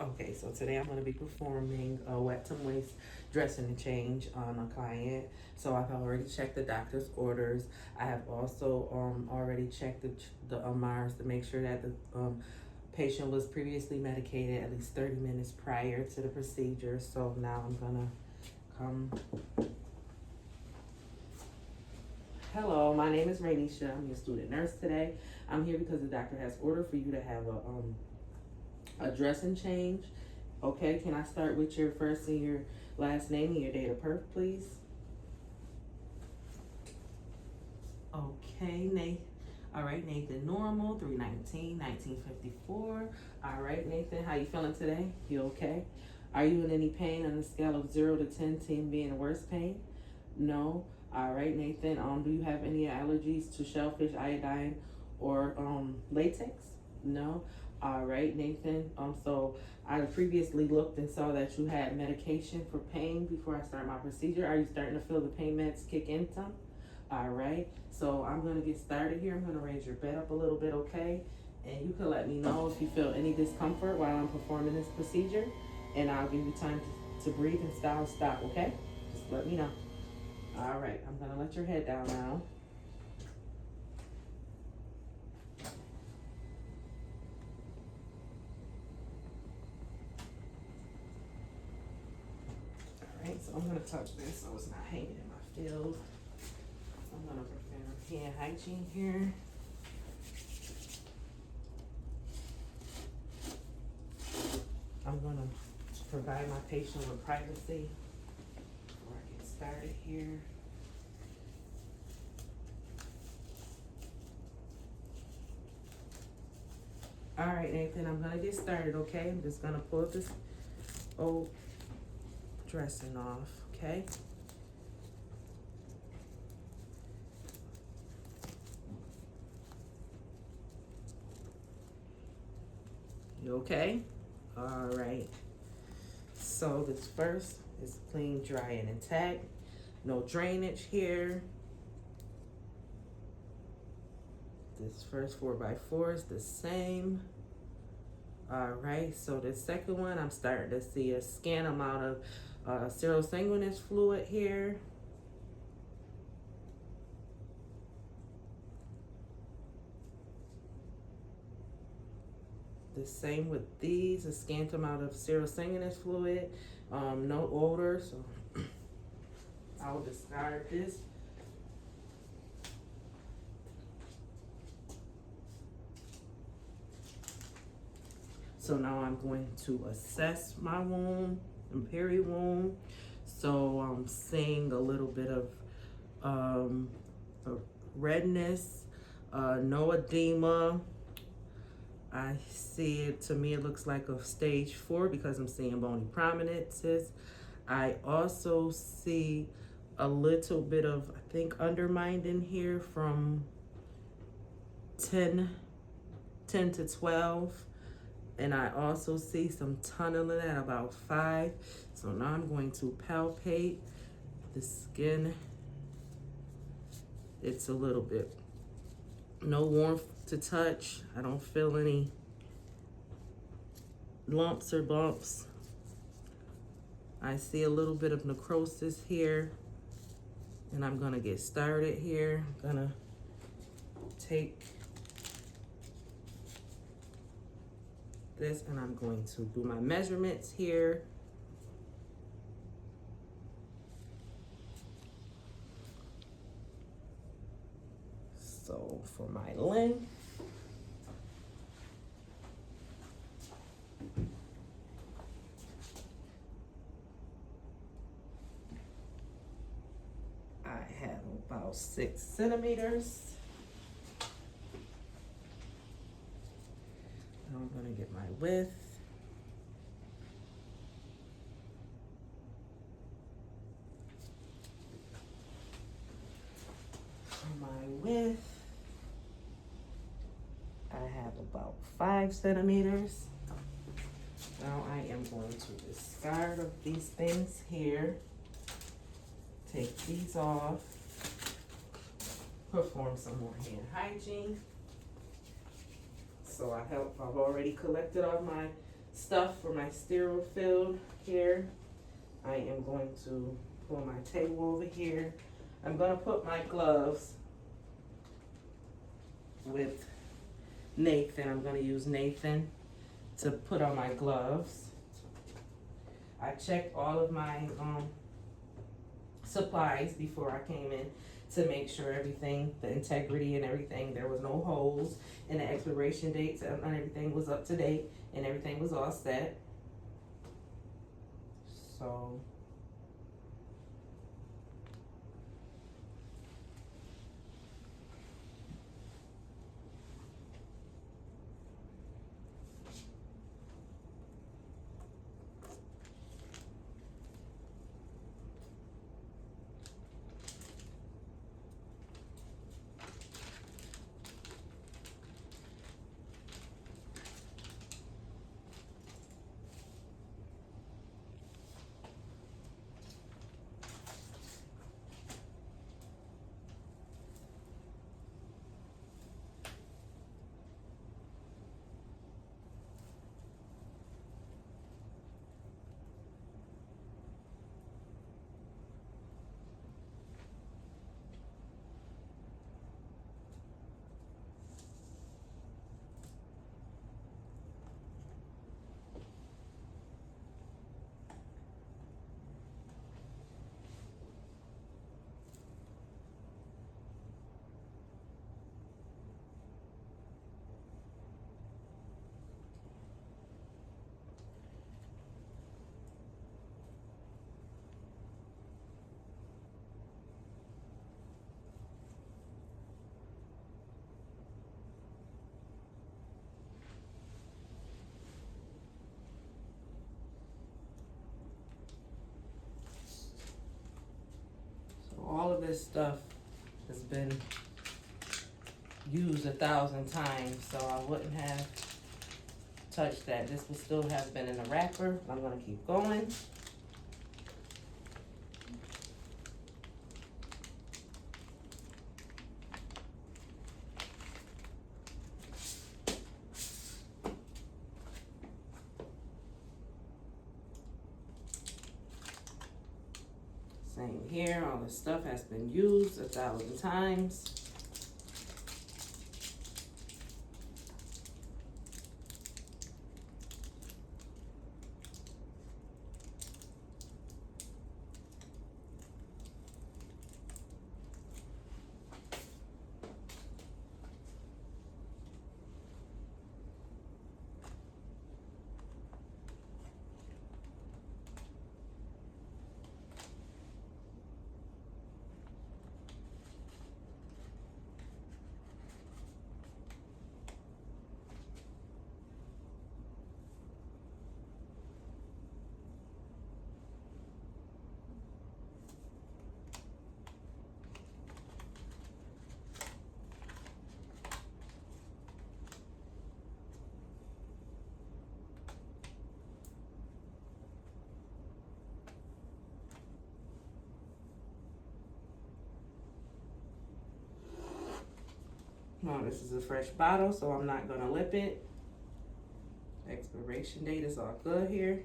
Okay, so today I'm going to be performing a wet to moist dressing and change on a client. So I've already checked the doctor's orders. I have also already checked the MRs to make sure that the patient was previously medicated at least 30 minutes prior to the procedure. So now I'm going to come. Hello, my name is Rainisha. I'm your student nurse today. I'm here because the doctor has ordered for you to have a dressing change. Okay, can I start with your first and your last name and your date of birth, please? Okay, Nathan. All right, Nathan Normal, 3/19/1954. All right, Nathan, how you feeling today? You okay? Are you in any pain on a scale of 0 to 10, 10 being the worst pain? No. All right, Nathan, do you have any allergies to shellfish, iodine, or latex? No. All right, Nathan. So I previously looked and saw that you had medication for pain before I start my procedure. Are you starting to feel the pain meds kick in some? All right. So I'm gonna get started here. I'm gonna raise your bed up a little bit, okay? And you can let me know if you feel any discomfort while I'm performing this procedure, and I'll give you time to breathe and stop, okay? Just let me know. All right, I'm gonna let your head down now. All right, so I'm gonna touch this so it's not hanging in my field. I'm gonna perform hand hygiene here. I'm gonna provide my patient with privacy before I get started here. All right, Nathan, I'm gonna get started, okay? I'm just gonna pull this old dressing off, okay? You okay? All right. So this first is clean, dry, and intact. No drainage here. This first 4x4 is the same. All right, so the second one, I'm starting to see a scan amount of serosanguinous fluid here. The same with these, a scant amount of serosanguinous fluid, no odor, so I'll discard this. So now I'm going to assess my wound and peri-wound. So I'm seeing a little bit of redness, no edema. I see it, to me it looks like a stage 4 because I'm seeing bony prominences. I also see a little bit of, I think, undermined here from 10 to 12. And I also see some tunneling at about 5. So now I'm going to palpate the skin. It's a little bit, no warmth to touch. I don't feel any lumps or bumps. I see a little bit of necrosis here. And I'm gonna get started here. I'm gonna take this and I'm going to do my measurements here. So for my length, I have about 6 centimeters. Now I'm gonna get my width. For my width, I have about 5 centimeters. Now I am going to discard of these things here. Take these off. Perform some more hand hygiene. So I've already collected all my stuff for my sterile field here. I am going to pull my table over here. I'm going to put my gloves with Nathan. I'm going to use Nathan to put on my gloves. I checked all of my supplies before I came in to make sure everything, the integrity and everything, there was no holes, and the expiration dates and everything was up to date, and everything was all set. So all of this stuff has been used 1,000 times, so I wouldn't have touched that. This would still have been in the wrapper. I'm going to keep going. Same here, all this stuff has been used 1,000 times. Now this is a fresh bottle, so I'm not gonna lip it. Expiration date is all good here.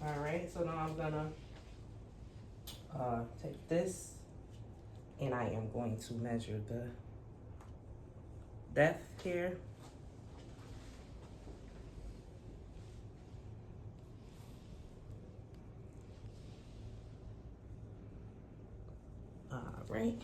All right, so now I'm gonna take this and I am going to measure the depth here. All right.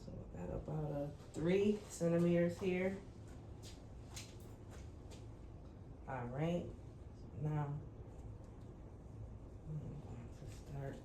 So I got about a 3 centimeters here. All right. Now I'm going to start.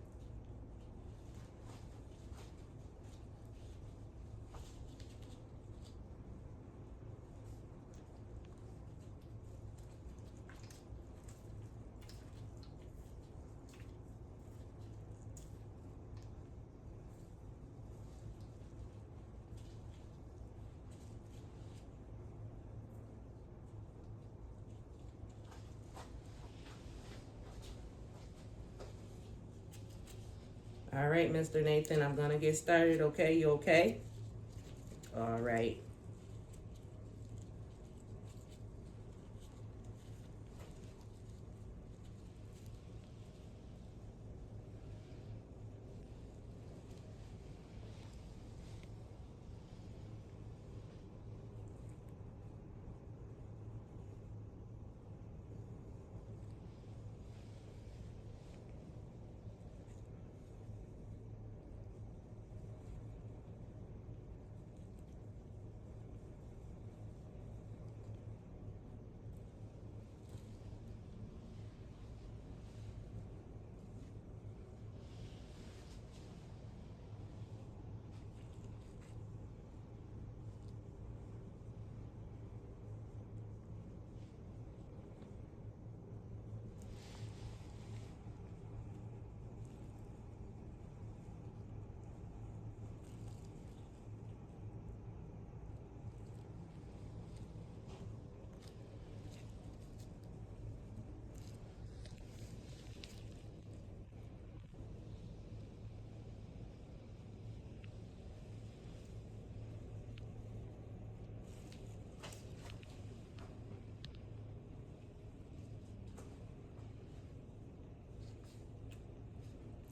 All right, Mr. Nathan, I'm gonna get started. Okay, you okay? All right.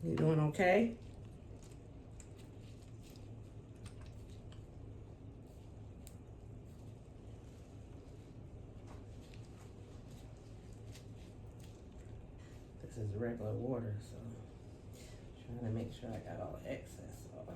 You doing okay? This is regular water, so trying to make sure I got all the excess off.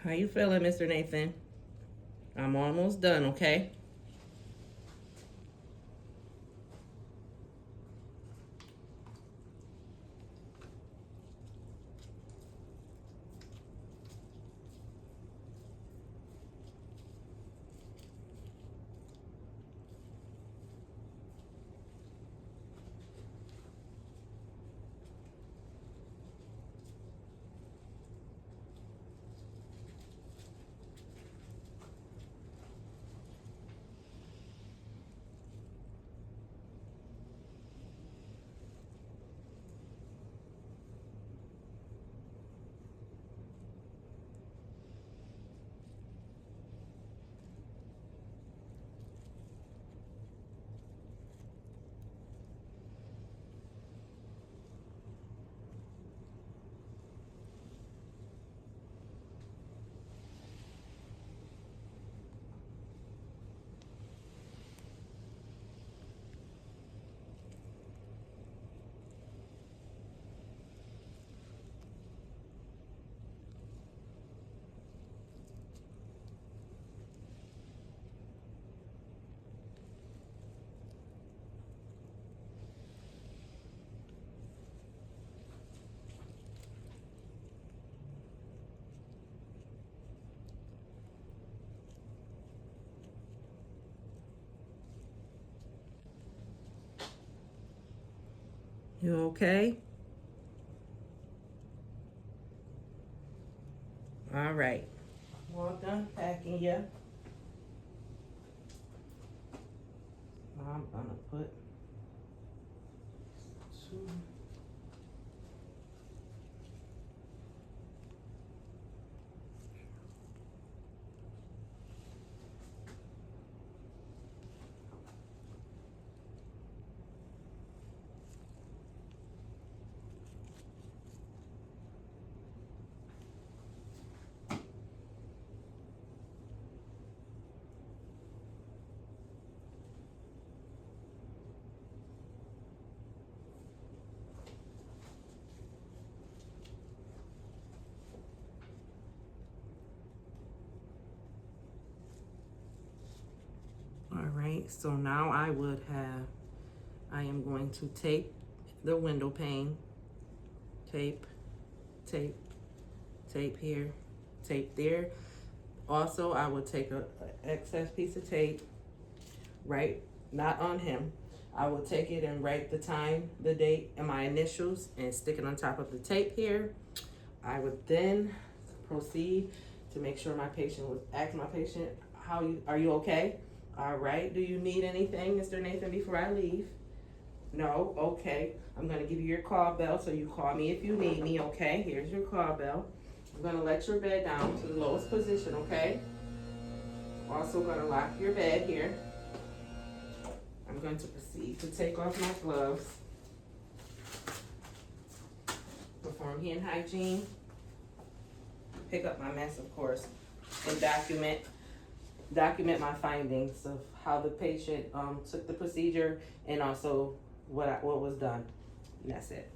How you feeling, Mr. Nathan? I'm almost done, okay? You okay? All right. Well done packing ya. Now I'm gonna put two. All right, so now I am going to tape the window pane. Tape, tape, tape here, tape there. Also, I will take a excess piece of tape, right, not on him. I will take it and write the time, the date, and my initials and stick it on top of the tape here. I would then proceed to make sure my patient was, ask my patient, are you okay? All right, do you need anything, Mr. Nathan, before I leave? No, okay. I'm gonna give you your call bell, so you call me if you need me, okay? Here's your call bell. I'm gonna let your bed down to the lowest position, okay? Also gonna lock your bed here. I'm going to proceed to take off my gloves, perform hand hygiene, pick up my mess, of course, and document my findings of how the patient took the procedure and also what was done. And that's it.